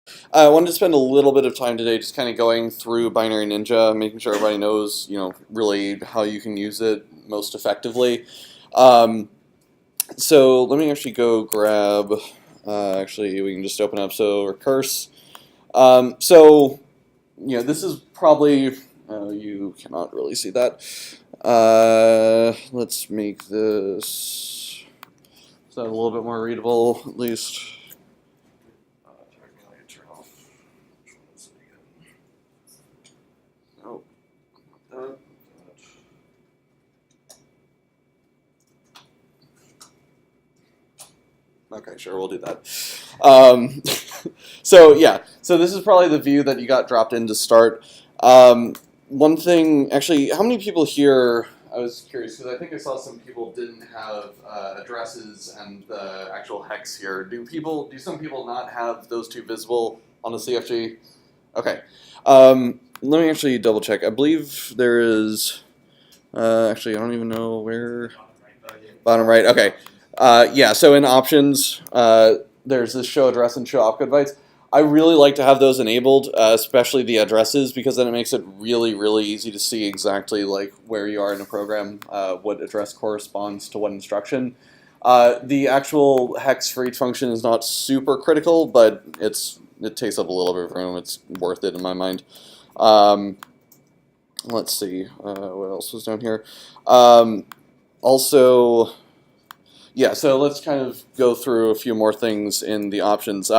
I wanted to spend a little bit of time today just kind of going through Binary Ninja, making sure everybody knows, really how you can use it most effectively. Um, so let me actually go grab, actually, we can just open up, so recurse. This is probably, you cannot really see that. Let's make this, so a little bit more readable, at least. Turn off. Which one is it again? Oh, not that. Okay, sure, we'll do that. Um, so this is probably the view that you got dropped in to start. One thing, actually, how many people here? I was curious because I think I saw some people didn't have addresses and the actual hex here. Do some people not have those two visible on the CFG? Okay. Let me actually double check. I believe there is. Actually, I don't even know where. Bottom right. Okay. Yeah. So in options, there's this show address and show opcode bytes. I really like to have those enabled, especially the addresses, because then it makes it really, really easy to see exactly like where you are in a program, what address corresponds to what instruction. The actual hex for each function is not super critical, but it takes up a little bit of room. It's worth it in my mind. Let's see, what else was down here? Also, yeah, so let's kind of go through a few more things in the options.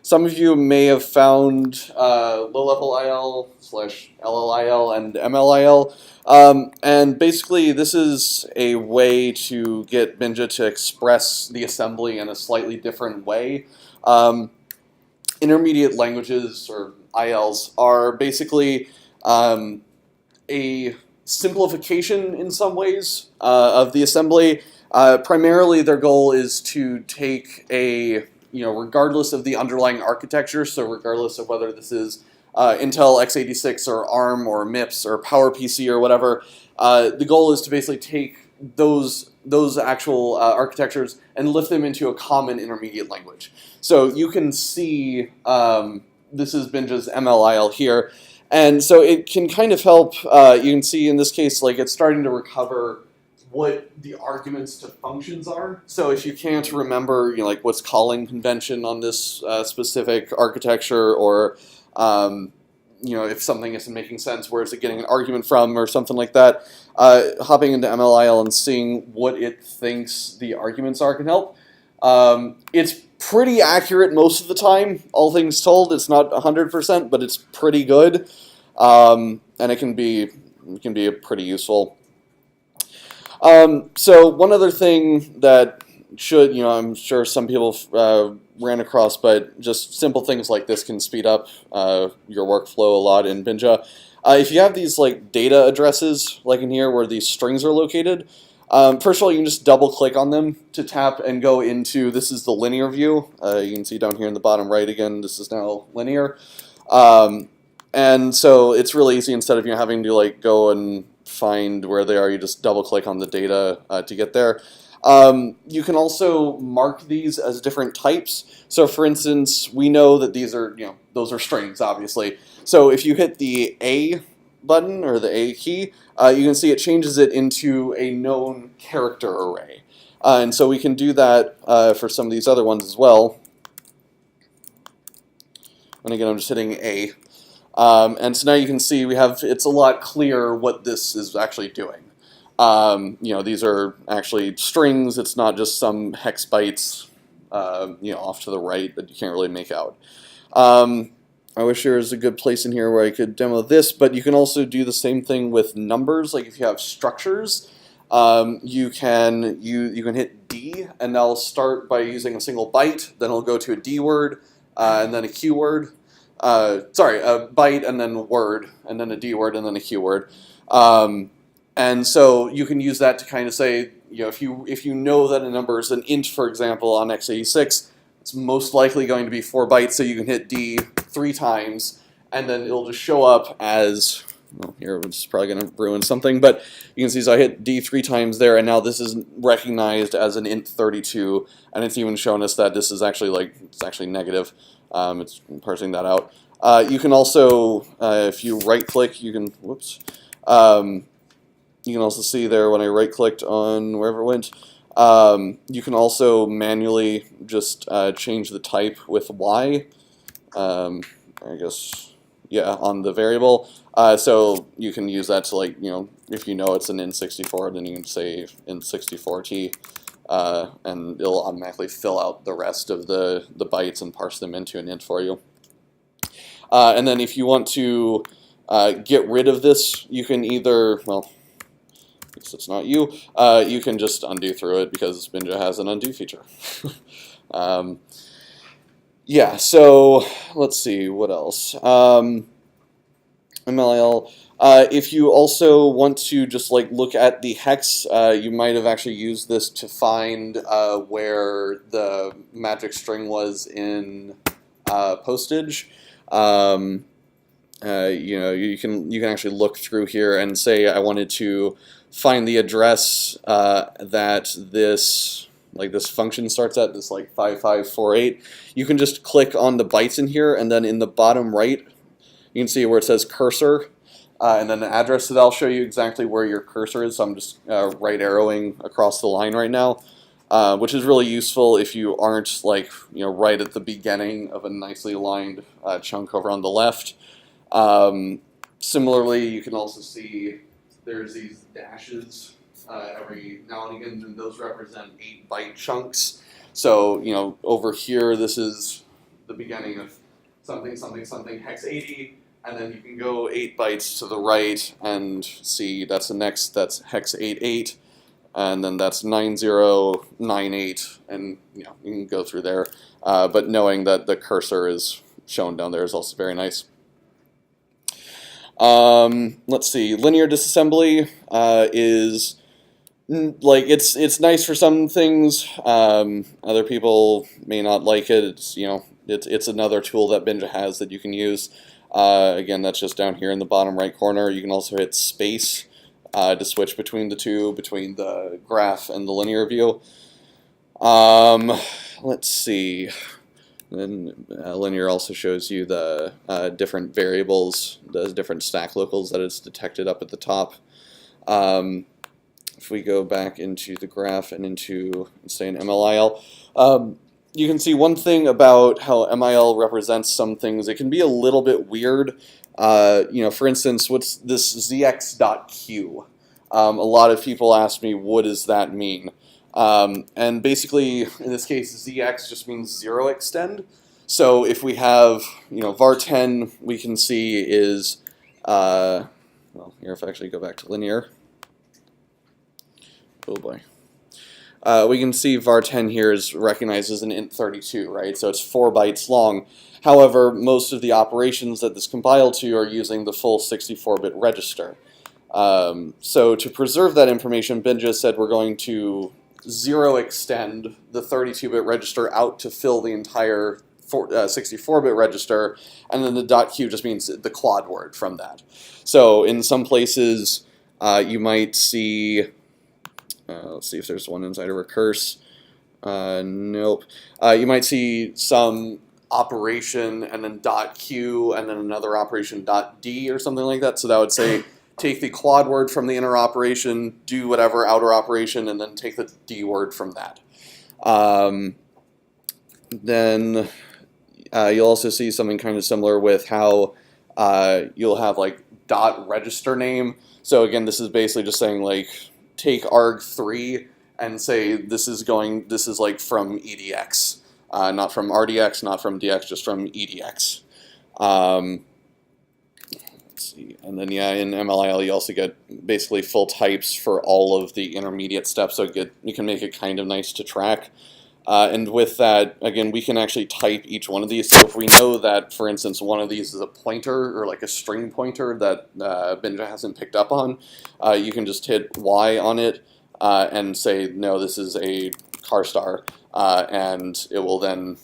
Some of you may have found low-level IL slash LLIL and MLIL. And basically, this is a way to get Binja to express the assembly in a slightly different way. Intermediate languages, or ILs, are basically a simplification in some ways of the assembly. Primarily, their goal is to take regardless of the underlying architecture, so regardless of whether this is Intel x86 or ARM or MIPS or PowerPC or whatever, the goal is to basically take those actual architectures and lift them into a common intermediate language. So you can see this is Binja's MLIL here. And so it can kind of help, you can see in this case, like it's starting to recover what the arguments to functions are. So if you can't remember, like what's calling convention on this specific architecture, or if something isn't making sense, where is it getting an argument from, or something like that, hopping into MLIL and seeing what it thinks the arguments are can help. It's pretty accurate most of the time, all things told. It's not 100%, but it's pretty good, and it can be pretty useful. So one other thing that I'm sure some people ran across, but just simple things like this can speed up your workflow a lot in Binja. If you have these like data addresses, like in here where these strings are located, first of all, you can just double click on them to tap and go into, this is the linear view. You can see down here in the bottom right again, this is now linear. And so it's really easy, instead of having to like go and find where they are, you just double click on the data to get there. You can also mark these as different types. So for instance, we know that these are, those are strings, obviously. So if you hit the A button, or the A key, you can see it changes it into a known character array. And so we can do that for some of these other ones as well. And again, I'm just hitting A. And so now you can see it's a lot clearer what this is actually doing. These are actually strings. It's not just some hex bytes, off to the right that you can't really make out. I wish there was a good place in here where I could demo this, but you can also do the same thing with numbers. Like if you have structures, you can hit D, and that'll start by using a single byte. Then it'll go to a D word, and then a Q word. A byte and then word, and then a D word, and then a Q word. And so you can use that to kind of say, if you know that a number is an int, for example, on x86, it's most likely going to be 4 bytes, so you can hit D 3 times, and then it'll just show up as well, here it's probably going to ruin something, but you can see, so I hit D 3 times there, and now this is recognized as an int 32, and it's even shown us that this is actually it's actually negative. It's parsing that out. You can also, if you right-click, you can, whoops, you can also see there when I right-clicked on wherever it went, you can also manually just change the type with Y, I guess, yeah, on the variable. So you can use that to, like, if you know it's an int64, then you can say int64t, and it'll automatically fill out the rest of the bytes and parse them into an int for you. And then if you want to get rid of this, you can either, well, I guess it's not you, you can just undo through it because Binja has an undo feature. Yeah, so let's see, what else? MLIL. If you also want to just look at the hex, you might have actually used this to find where the magic string was in postage. You can actually look through here and say I wanted to find the address that this function starts at, this 5548. You can just click on the bytes in here, and then in the bottom right you can see where it says cursor, and then the address. So that'll show you exactly where your cursor is. So I'm just right arrowing across the line right now, which is really useful if you aren't right at the beginning of a nicely aligned chunk over on the left. Similarly, you can also see there's these dashes every now and again, and those represent 8-byte chunks. So, over here, this is the beginning of something, something, something, hex 80, and then you can go 8 bytes to the right and see that's the next, that's hex 88, and then that's 9098, and you can go through there. But knowing that the cursor is shown down there is also very nice. Let's see, linear disassembly is it's nice for some things. Other people may not like it. It's another tool that Binja has that you can use. Again, that's just down here in the bottom right corner. You can also hit space to switch between the two, between the graph and the linear view. Let's see. Then linear also shows you the different variables, the different stack locals that it's detected up at the top. If we go back into the graph and into, say, an MLIL, you can see one thing about how MIL represents some things. It can be a little bit weird. For instance, what's this zx.q? A lot of people ask me, what does that mean? And basically, in this case, zx just means zero extend. So if we have, var10, we can see is, well, here if I actually go back to linear. Oh boy. We can see var10 here is recognized as an int32, right? So it's 4 bytes long. However, most of the operations that this compiled to are using the full 64-bit register. So to preserve that information, Binja said we're going to zero extend the 32-bit register out to fill the entire 64-bit register, and then the .q just means the quad word from that. So in some places, you might see, let's see if there's one inside a recurse. Nope. You might see some operation and then .q and then another operation .d or something like that. So that would say take the quad word from the inner operation, do whatever outer operation, and then take the d word from that. Then you'll also see something kind of similar with how you'll have dot register name. So again, this is basically just saying take arg3 and say this is from EDX, not from RDX, not from DX, just from EDX. Let's see, and then in MLIL you also get basically full types for all of the intermediate steps, so you can make it kind of nice to track. And with that, again, we can actually type each one of these. So if we know that, for instance, one of these is a pointer or a string pointer that Binja hasn't picked up on, you can just hit Y on it and say, no, this is a car star, and it will then,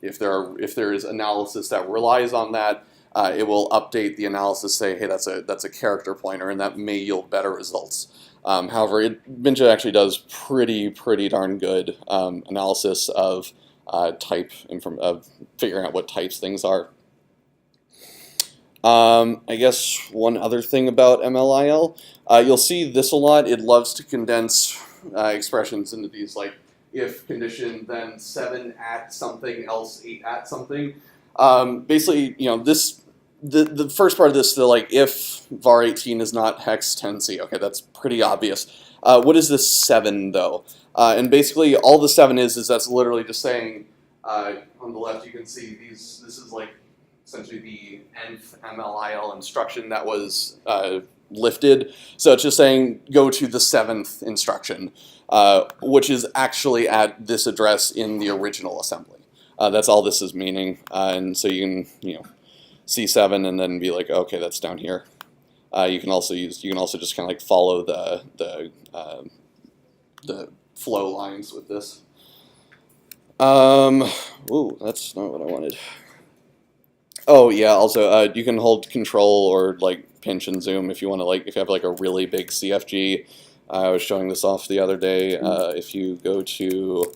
if there is analysis that relies on that, it will update the analysis, say, hey, that's a character pointer, and that may yield better results. However, Binja actually does pretty darn good analysis of of figuring out what types things are. I guess one other thing about MLIL, you'll see this a lot. It loves to condense expressions into these like if condition, then 7 at something, else 8 at something. Basically, the first part of this, the like if var 18 is not hex 10c. Okay, that's pretty obvious. What is this 7 though? And basically, all the 7 is that's literally just saying on the left you can see these. This is like essentially the nth MLIL instruction that was lifted. So it's just saying go to the 7th instruction, which is actually at this address in the original assembly. That's all this is meaning, and so you can C7 and then be like, okay, that's down here. You can also just kind of like follow the flow lines with this. Ooh, that's not what I wanted. Oh yeah, also you can hold control or like pinch and zoom if you want to, like if you have like a really big CFG. I was showing this off the other day. If you go to,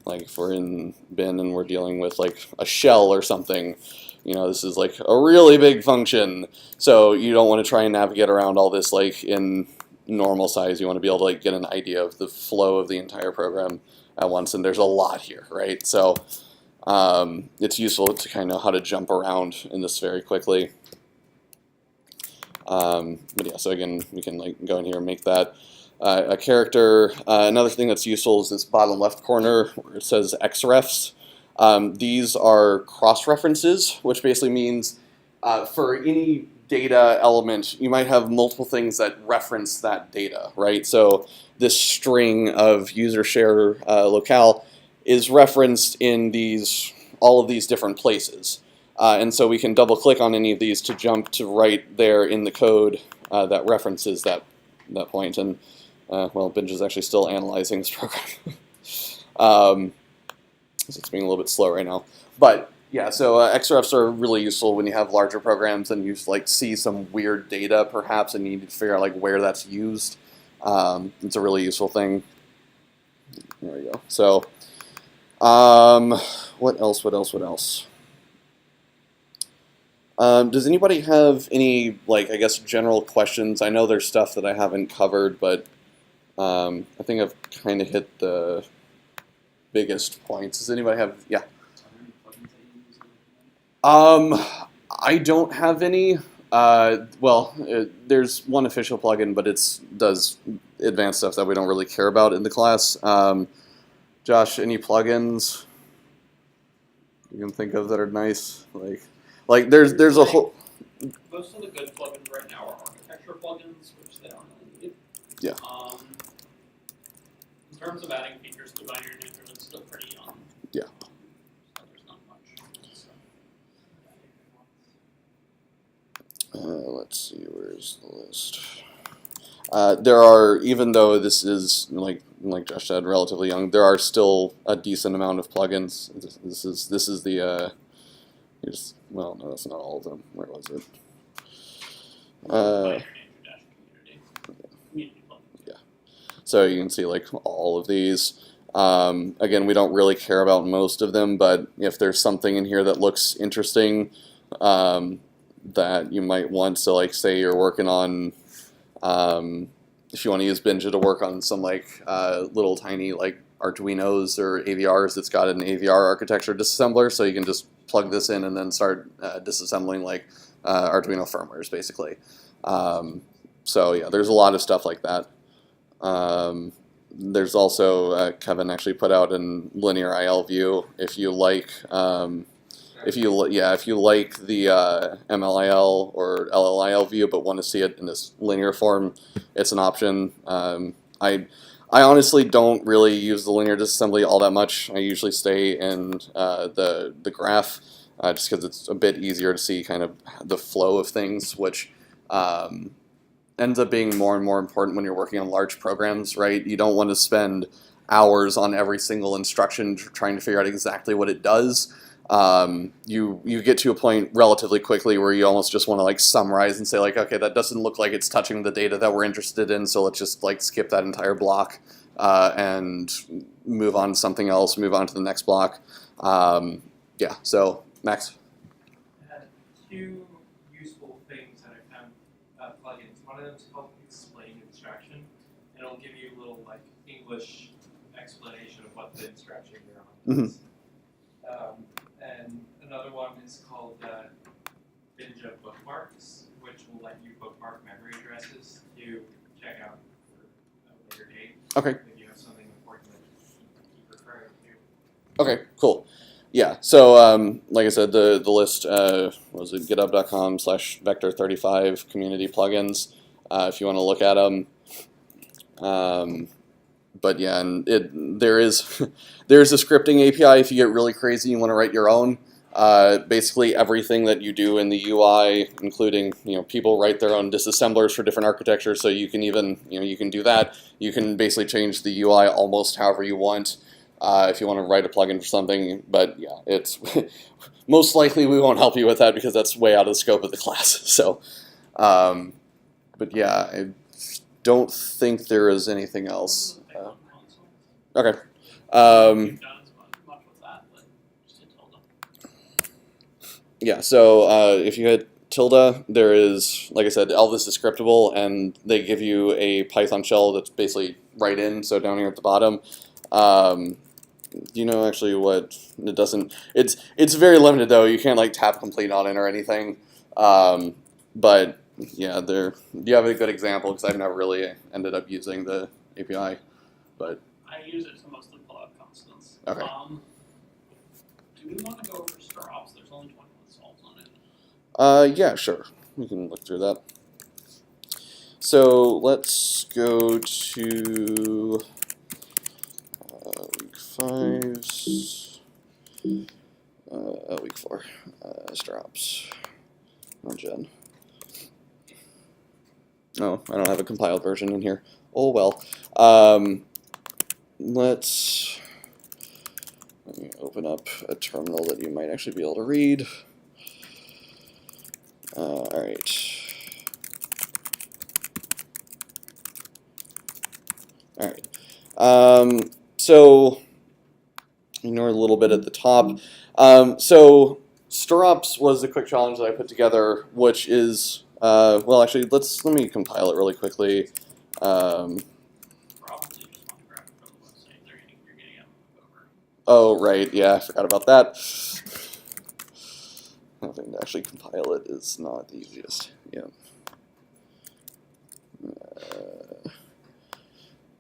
like if we're in bin and we're dealing with like a shell or something, this is like a really big function. So you don't want to try and navigate around all this like in normal size. You want to be able to like get an idea of the flow of the entire program at once, and there's a lot here, right? So it's useful to kind of know how to jump around in this very quickly. But yeah, so again, we can like go in here and make that a character. Another thing that's useful is this bottom left corner where it says xrefs. These are cross-references, which basically means for any data element, you might have multiple things that reference that data, right? So this string of user share locale is referenced in all of these different places. And so we can double click on any of these to jump to right there in the code that references that point. And well, Binja is actually still analyzing this program. So it's being a little bit slow right now. But yeah, so xrefs are really useful when you have larger programs and you like see some weird data perhaps and you need to figure out like where that's used. It's a really useful thing. There we go. So what else? Does anybody have any, like, I guess, general questions? I know there's stuff that I haven't covered, but I think I've kind of hit the biggest points. Does anybody have, yeah? I don't have any. There's one official plugin, but it does advanced stuff that we don't really care about in the class. Josh, any plugins you can think of that are nice? Like there's a whole. Most of the good plugins right now are architecture plugins, which they don't really need. Yeah. In terms of adding features to binary nature, it's still pretty young. Yeah. So there's not much. Let's see, where's the list? There are, even though this is like Josh said, relatively young, there are still a decent amount of plugins. This is the well, no, that's not all of them. Where was it? Yeah. So you can see like all of these. Again, we don't really care about most of them, but if there's something in here that looks interesting, that you might want to, like, say you're working on, if you want to use Binja to work on some like little tiny like Arduinos or AVRs, it's got an AVR architecture disassembler, so you can just plug this in and then start disassembling like Arduino firmwares, basically. So yeah, there's a lot of stuff like that. There's also Kevin actually put out in linear IL view. If you like, if you like the MLIL or LLIL view, but want to see it in this linear form, it's an option. I honestly don't really use the linear disassembly all that much. I usually stay in the graph just because it's a bit easier to see kind of the flow of things, which ends up being more and more important when you're working on large programs, right? You don't want to spend hours on every single instruction trying to figure out exactly what it does. you get to a point relatively quickly where you almost just want to like summarize and say like, okay, that doesn't look like it's touching the data that we're interested in, so let's just like skip that entire block and move on to something else, move on to the next block. Yeah, so Max. I had two useful things that I found plugins. One of them is called Explain Instruction, and it'll give you a little like English explanation of what the instruction you're on is. And another one is called Binja Bookmarks, which will let you bookmark memory addresses to check out for a later date. Okay. If you have something important that you keep referring to. Okay, cool. Yeah, so like I said, the list was it github.com/vector35 community plugins if you want to look at them. But yeah, and there's a scripting API if you get really crazy and you want to write your own. Basically everything that you do in the UI, including people write their own disassemblers for different architectures, so you can even you can do that. You can basically change the UI almost however you want. If you want to write a plugin for something, but yeah, it's most likely we won't help you with that because that's way out of the scope of the class. So, but yeah, I don't think there is anything else. Okay. We've done as much with that, but just in Tilda. Yeah, so if you hit tilde, there is, like I said, Elvis is scriptable, and they give you a Python shell that's basically right in, so down here at the bottom. Do you know actually what it doesn't? It's very limited though. You can't like tap complete on it or anything. But yeah, do you have a good example? Because I've never really ended up using the API, but I use it to mostly pull out constants. Okay. Do we want to go over strops? There's only 21 solves on it. yeah, sure, we can look through that. So let's go to week 5's, week 4, strops, not gen. Oh, I don't have a compiled version in here. Oh well. Let me open up a terminal that you might actually be able to read. All right. All right. So ignore a little bit at the top. So strops was a quick challenge that I put together, which is well, actually, let me compile it really quickly. Probably just want to grab it from the website. You're getting it over. Oh, right, yeah, I forgot about that. Having to actually compile it is not the easiest. Yeah.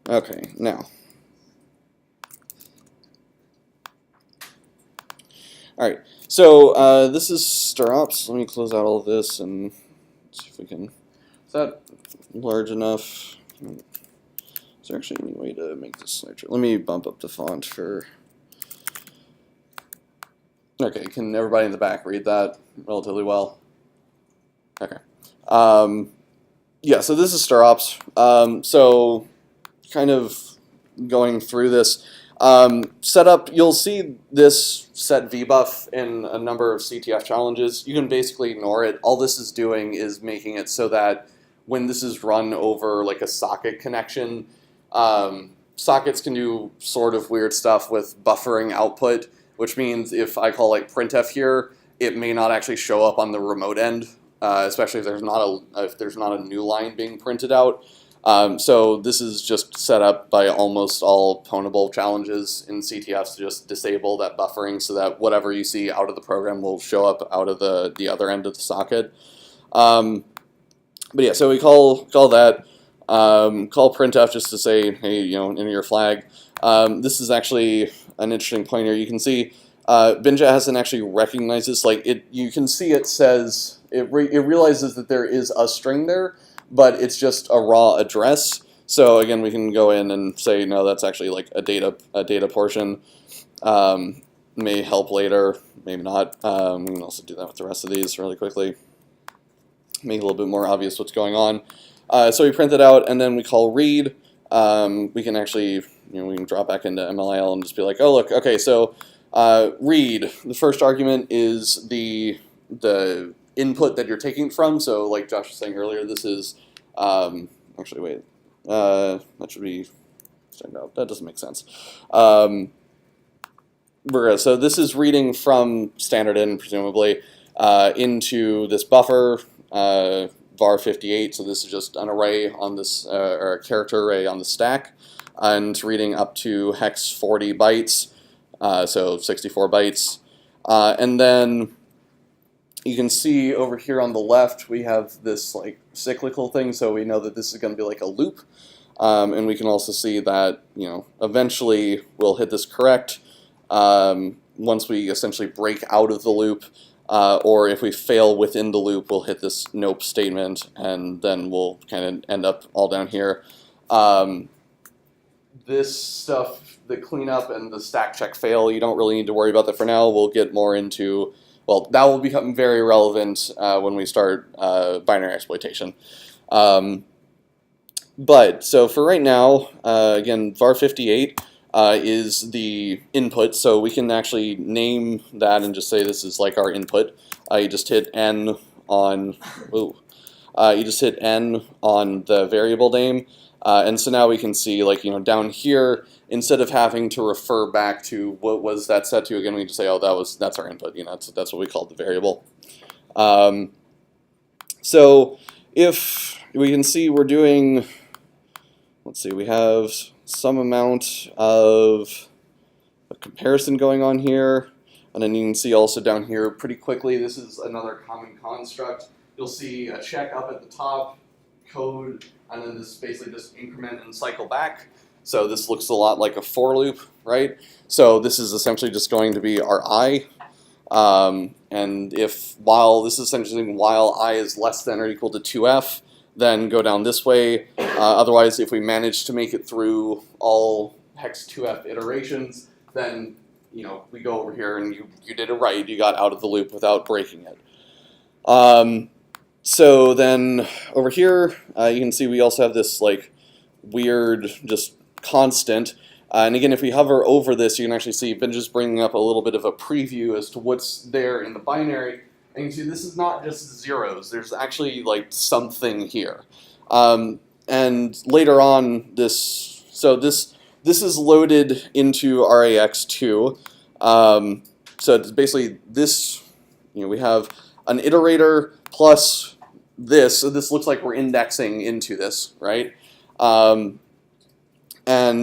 Okay, now. All right, so this is strops. Let me close out all of this and see if we can. Is that large enough? Is there actually any way to make this larger? Let me bump up the font for. Okay, can everybody in the back read that relatively well? Okay. Yeah, so this is strops. So kind of going through this setup, you'll see this set vbuff in a number of CTF challenges. You can basically ignore it. All this is doing is making it so that when this is run over like a socket connection, sockets can do sort of weird stuff with buffering output, which means if I call like printf here, it may not actually show up on the remote end, especially if there's not a new line being printed out. So this is just set up by almost all pwnable challenges in CTFs to just disable that buffering so that whatever you see out of the program will show up out of the other end of the socket. But yeah, so we call that, call printf just to say, hey, enter your flag. This is actually an interesting point here. You can see Binja hasn't actually recognized this. Like you can see it says, it realizes that there is a string there, but it's just a raw address. So again, we can go in and say, no, that's actually like a data portion. May help later, maybe not. We can also do that with the rest of these really quickly. Make it a little bit more obvious what's going on. So we print it out, and then we call read. We can actually, we can drop back into MLIL and just be like, oh look, okay, so Read, the first argument is the input that you're taking it from. So like Josh was saying earlier, this is, actually wait, that should be, no, that doesn't make sense. So this is reading from standard in, presumably, into this buffer, var58. So this is just an array on this, or a character array on the stack, and reading up to hex 40 bytes, so 64 bytes. And then you can see over here on the left, we have this like cyclical thing, so we know that this is going to be like a loop. And we can also see that, eventually we'll hit this correct once we essentially break out of the loop, or if we fail within the loop, we'll hit this nope statement, and then we'll kind of end up all down here. This stuff, the cleanup and the stack check fail, you don't really need to worry about that for now. We'll get more into, well, that will become very relevant when we start binary exploitation. But, so for right now, again, var58 is the input, so we can actually name that and just say this is like our input. You just hit N on, you just hit N on the variable name, and so now we can see, like, down here, instead of having to refer back to what was that set to again, we can just say, oh, that's our input, that's what we called the variable. So if we can see we're doing, let's see, we have some amount of a comparison going on here, and then you can see also down here pretty quickly, this is another common construct. You'll see a check up at the top, code, and then this basically just increment and cycle back. So this looks a lot like a for loop, right? So this is essentially just going to be our I, and while this is essentially while I is less than or equal to 2f, then go down this way. Otherwise, if we manage to make it through all hex 2f iterations, then we go over here and you did it right. You got out of the loop without breaking it. So then over here, you can see we also have this like weird just constant. And again, if we hover over this, you can actually see Ben just bringing up a little bit of a preview as to what's there in the binary. And you can see this is not just zeros. There's actually like something here. And later on, this is loaded into RAX2. So it's basically this, we have an iterator plus this. So this looks like we're indexing into this, right? And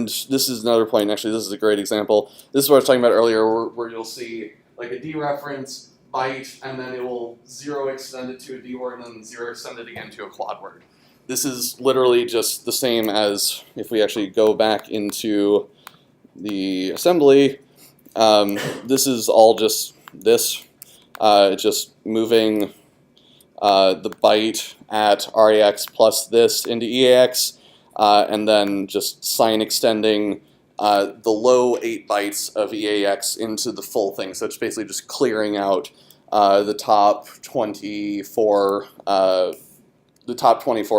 this is another point, actually, this is a great example. This is what I was talking about earlier, where you'll see like a dereference, byte, and then it will 0 extend it to a D word, and then 0 extend it again to a quad word. This is literally just the same as if we actually go back into the assembly. This is all just this. It's just moving the byte at RAX plus this into EAX, and then just sign extending the low 8 bytes of EAX into the full thing. So it's basically just clearing out the top 24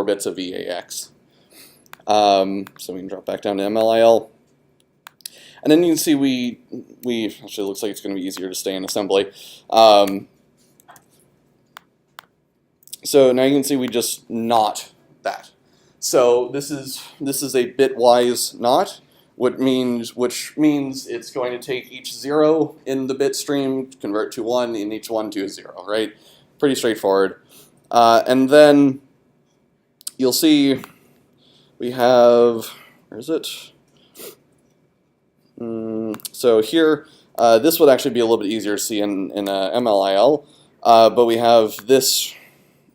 bits of EAX. So we can drop back down to MLIL. And then you can see we actually, it looks like it's going to be easier to stay in assembly. So now you can see we just not that. So this is a bitwise not, which means it's going to take each 0 in the bit stream, convert to 1, and each 1 to a 0, right? Pretty straightforward. And then you'll see we have, where is it? So here, this would actually be a little bit easier to see in MLIL, but we have this,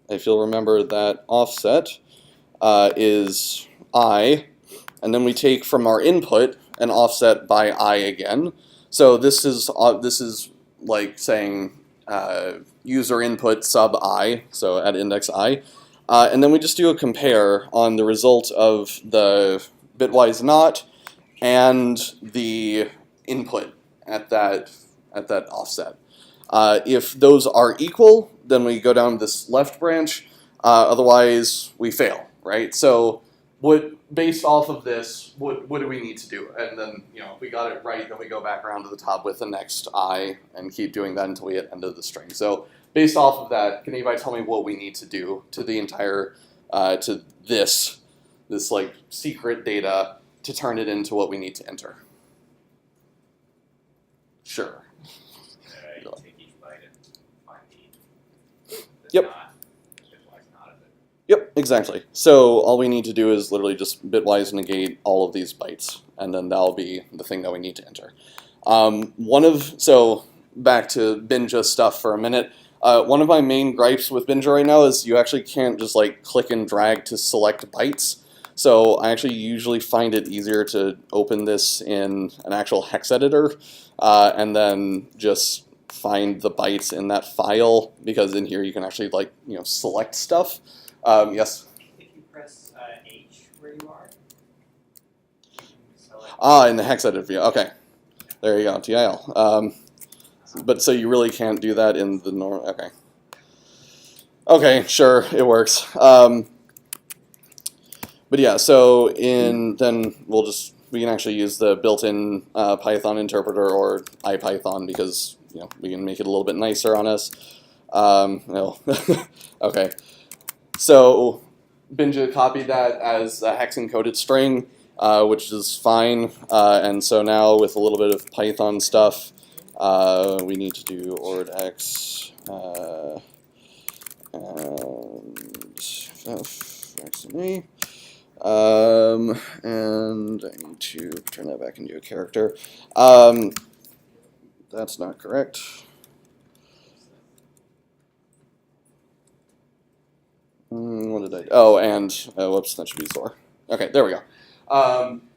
if you'll remember that offset is I, and then we take from our input an offset by I again. So this is like saying user input sub I, so at index I, and then we just do a compare on the result of the bitwise not and the input at that offset. If those are equal, then we go down this left branch. Otherwise, we fail, right? So based off of this, what do we need to do? And then, if we got it right, then we go back around to the top with the next I and keep doing that until we hit end of the string. So based off of that, can anybody tell me what we need to do to the entire, to this like secret data to turn it into what we need to enter? Sure. You take each byte and find the Yep. bitwise not of it. Yep, exactly. So all we need to do is literally just bitwise negate all of these bytes, and then that'll be the thing that we need to enter. So back to Binja stuff for a minute. One of my main gripes with Binja right now is you actually can't just like click and drag to select bytes. So I actually usually find it easier to open this in an actual hex editor, and then just find the bytes in that file, because in here you can actually select stuff. Yes? If you press H where you are, select. In the hex editor view. Okay. There you go, TIL. But so you really can't do that in the normal. Okay. Okay, sure, it works. But yeah, so then we can actually use the built-in Python interpreter or IPython, because we can make it a little bit nicer on us. No. Okay. So Binja copied that as a hex encoded string, which is fine. And so now with a little bit of Python stuff, we need to do ordx and f and I need to turn that back into a character. That's not correct. What did I do? Oh, and whoops, that should be Zor. Okay, there we go.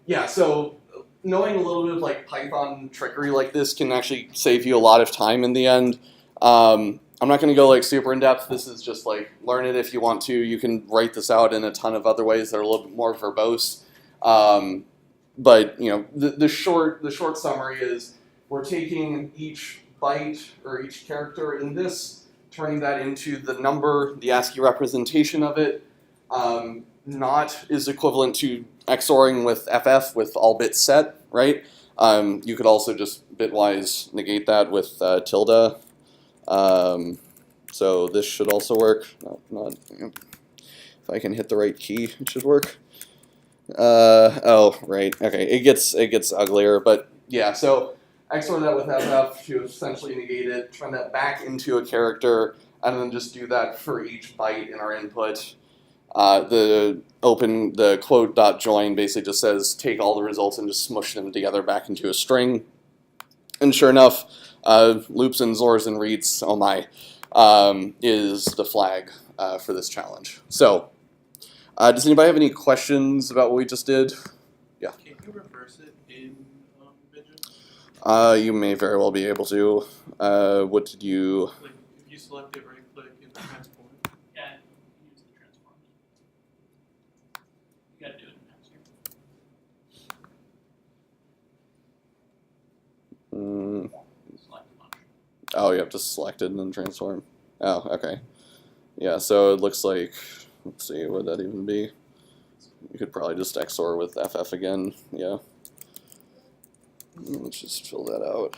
Yeah, so knowing a little bit of like Python trickery like this can actually save you a lot of time in the end. I'm not going to go like super in depth. This is just like learn it if you want to. You can write this out in a ton of other ways that are a little bit more verbose. But the short summary is we're taking each byte or each character in this, turning that into the number, the ASCII representation of it. Not is equivalent to XORing with FF with all bits set, right? You could also just bitwise negate that with tilde. So this should also work. If I can hit the right key, it should work. Oh, right. Okay, it gets uglier, but yeah. So XOR that with FF to essentially negate it, turn that back into a character, and then just do that for each byte in our input. The quote.join basically just says take all the results and just smush them together back into a string. And sure enough, loops and Zors and reads, oh my, is the flag for this challenge. So, does anybody have any questions about what we just did? Yeah. Can you reverse it in Binja? You may very well be able to. What did you... Like, if you select it, right click in the transform. Yeah, use the transforms. You gotta do it in next year. Select a bunch. Oh, you have to select it and then transform. Oh, okay. Yeah, so it looks like, let's see, what would that even be? You could probably just XOR with FF again, yeah. Let's just fill that out.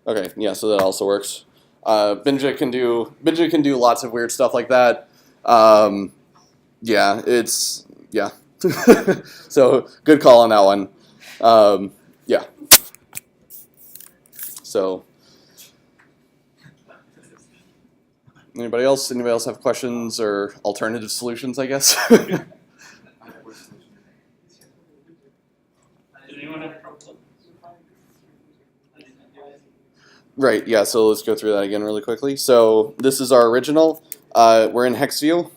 Okay, yeah, so that also works. Binja can do lots of weird stuff like that. Yeah. So good call on that one. Yeah. So. Anybody else have questions or alternative solutions, I guess? Did anyone have trouble? Right, yeah, so let's go through that again really quickly. So this is our original. We're in hex view,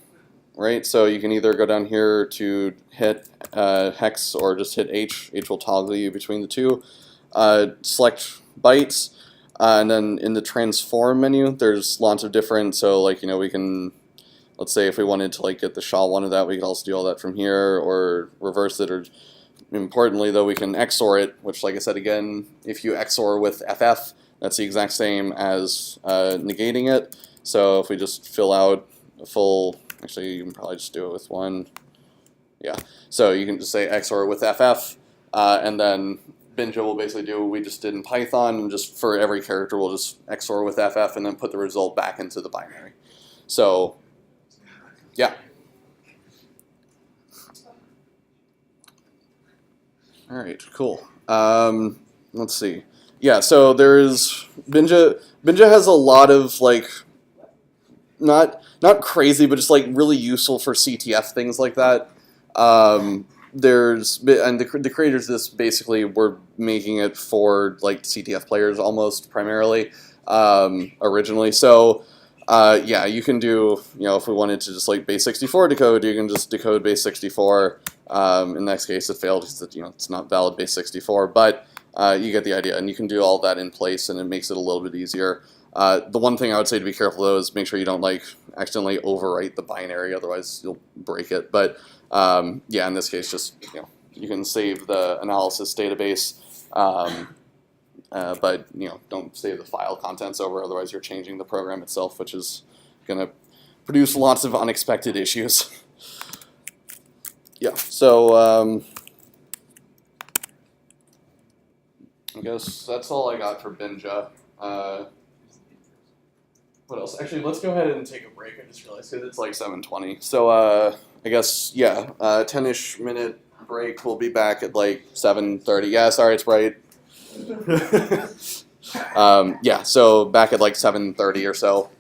right? So you can either go down here to hit hex or just hit H. H will toggle you between the two. Select bytes. And then in the transform menu, there's lots of different, so like, we can, let's say if we wanted to like get the SHA-1 of that, we could also do all that from here or reverse it, or importantly though, we can XOR it, which like I said again, if you XOR with FF, that's the exact same as negating it. So if we just fill out a full, actually you can probably just do it with one. So you can just say XOR with FF, and then Binja will basically do what we just did in Python, and just for every character we'll just XOR with FF and then put the result back into the binary. So, yeah. All right, cool. Let's see. Yeah, so there's Binja. Binja has a lot of like, not crazy, but just like really useful for CTF things like that. The creators of this basically were making it for like CTF players almost primarily originally. So yeah, you can do, if we wanted to just like base 64 decode, you can just decode base 64. In this case, it failed because it's not valid base 64, but you get the idea, and you can do all that in place, and it makes it a little bit easier. The one thing I would say to be careful though is make sure you don't like accidentally overwrite the binary, otherwise you'll break it. But yeah, in this case, just you can save the analysis database, but don't save the file contents over, otherwise you're changing the program itself, which is going to produce lots of unexpected issues. Yeah, so I guess that's all I got for Binja. What else? Actually, let's go ahead and take a break. I just realized because it's like 7:20. So I guess, yeah, 10-ish minute break. We'll be back at like 7:30. Yeah, sorry, it's bright. Yeah, so back at like 7:30 or so.